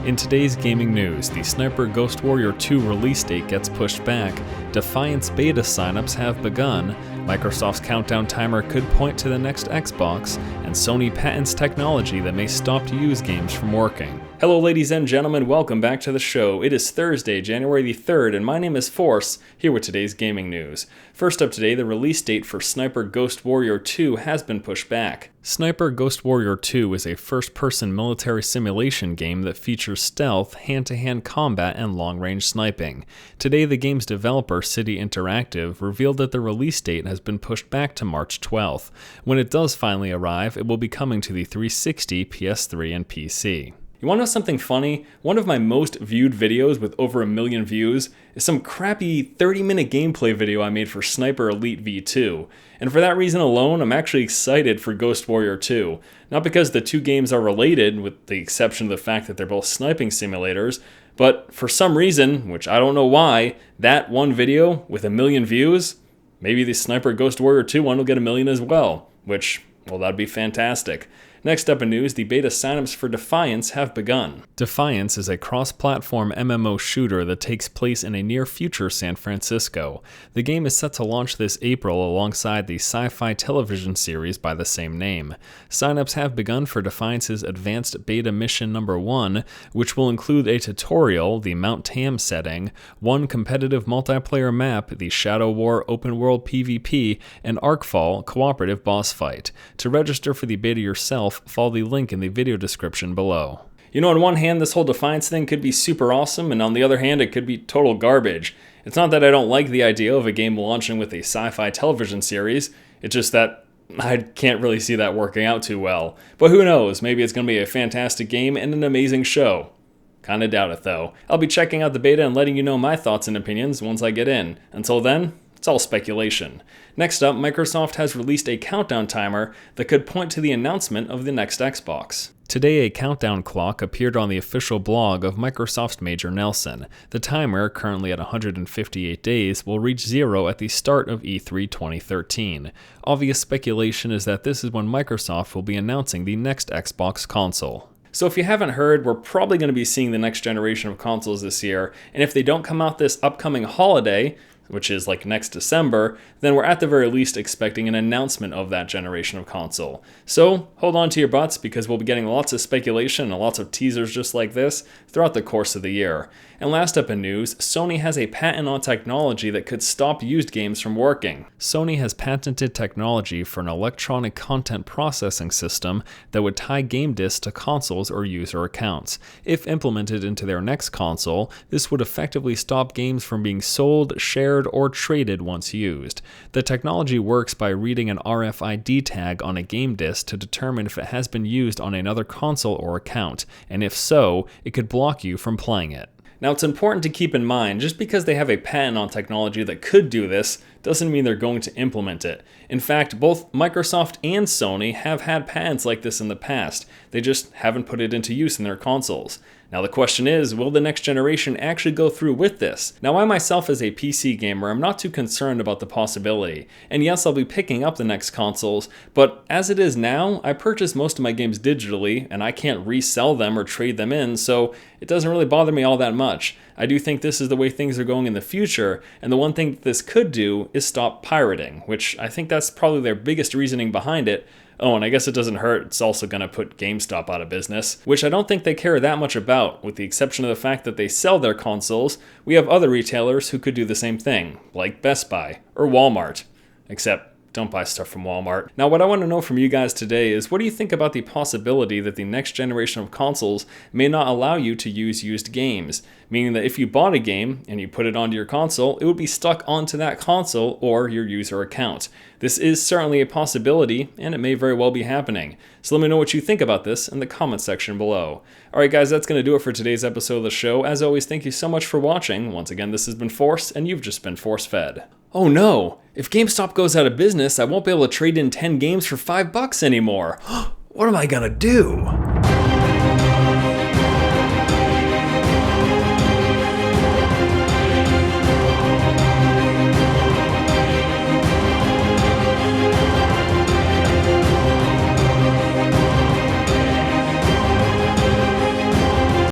In today's gaming news, the Sniper Ghost Warrior 2 release date gets pushed back, Defiance Beta signups have begun, Microsoft's countdown timer could point to the next Xbox, and Sony patents technology that may stop used games from working. Hello ladies and gentlemen, welcome back to the show. It is Thursday, January the 3rd, and my name is Force, here with today's gaming news. First up today, the release date for Sniper Ghost Warrior 2 has been pushed back. Sniper Ghost Warrior 2 is a first-person military simulation game that features stealth, hand-to-hand combat, and long-range sniping. Today, the game's developer, City Interactive, revealed that the release date has been pushed back to March 12th. When it does finally arrive, it will be coming to the 360, PS3, and PC. You want to know something funny? One of my most viewed videos with over 1 million views is some crappy 30-minute gameplay video I made for Sniper Elite V2. And for that reason alone, I'm actually excited for Ghost Warrior 2. Not because the two games are related, with the exception of the fact that they're both sniping simulators, but for some reason, which I don't know why, that one video with 1 million views, maybe the Sniper Ghost Warrior 2 one will get 1 million as well, which, well, that'd be fantastic. Next up in news, the beta signups for Defiance have begun. Defiance is a cross-platform MMO shooter that takes place in a near-future San Francisco. The game is set to launch this April alongside the sci-fi television series by the same name. Signups have begun for Defiance's Advanced Beta Mission Number 1, which will include a tutorial, the Mount Tam setting, one competitive multiplayer map, the Shadow War open-world PvP, and Arcfall cooperative boss fight. To register for the beta yourself, follow the link in the video description below. You know, on one hand, this whole Defiance thing could be super awesome, and on the other hand, it could be total garbage. It's not that I don't like the idea of a game launching with a sci-fi television series, it's just that I can't really see that working out too well. But who knows, maybe it's going to be a fantastic game and an amazing show. Kinda doubt it though. I'll be checking out the beta and letting you know my thoughts and opinions once I get in. Until then, it's all speculation. Next up, Microsoft has released a countdown timer that could point to the announcement of the next Xbox. Today, a countdown clock appeared on the official blog of Microsoft's Major Nelson. The timer, currently at 158 days, will reach 0 at the start of E3 2013. Obvious speculation is that this is when Microsoft will be announcing the next Xbox console. So if you haven't heard, we're probably going to be seeing the next generation of consoles this year, and if they don't come out this upcoming holiday, which is like next December, then we're at the very least expecting an announcement of that generation of console. So hold on to your butts, because we'll be getting lots of speculation and lots of teasers just like this throughout the course of the year. And last up in news, Sony has a patent on technology that could stop used games from working. Sony has patented technology for an electronic content processing system that would tie game discs to consoles or user accounts. If implemented into their next console, this would effectively stop games from being sold, shared, or traded once used. The technology works by reading an RFID tag on a game disc to determine if it has been used on another console or account, and if so, it could block you from playing it. Now, it's important to keep in mind, just because they have a patent on technology that could do this, doesn't mean they're going to implement it. In fact, both Microsoft and Sony have had patents like this in the past. They just haven't put it into use in their consoles. Now the question is, will the next generation actually go through with this? Now I myself as a PC gamer, I'm not too concerned about the possibility. And yes, I'll be picking up the next consoles, but as it is now, I purchase most of my games digitally, and I can't resell them or trade them in, so it doesn't really bother me all that much. I do think this is the way things are going in the future, and the one thing that this could do is stop pirating, which I think that's probably their biggest reasoning behind it. Oh, and I guess it doesn't hurt, it's also going to put GameStop out of business, which I don't think they care that much about. With the exception of the fact that they sell their consoles, we have other retailers who could do the same thing, like Best Buy or Walmart. Except, don't buy stuff from Walmart. Now, what I want to know from you guys today is, what do you think about the possibility that the next generation of consoles may not allow you to use used games? Meaning that if you bought a game and you put it onto your console, it would be stuck onto that console or your user account. This is certainly a possibility, and it may very well be happening. So let me know what you think about this in the comment section below. Alright guys, that's going to do it for today's episode of the show. As always, thank you so much for watching. Once again, this has been Force, and you've just been force-fed. Oh no! If GameStop goes out of business, I won't be able to trade in 10 games for $5 anymore. What am I gonna do?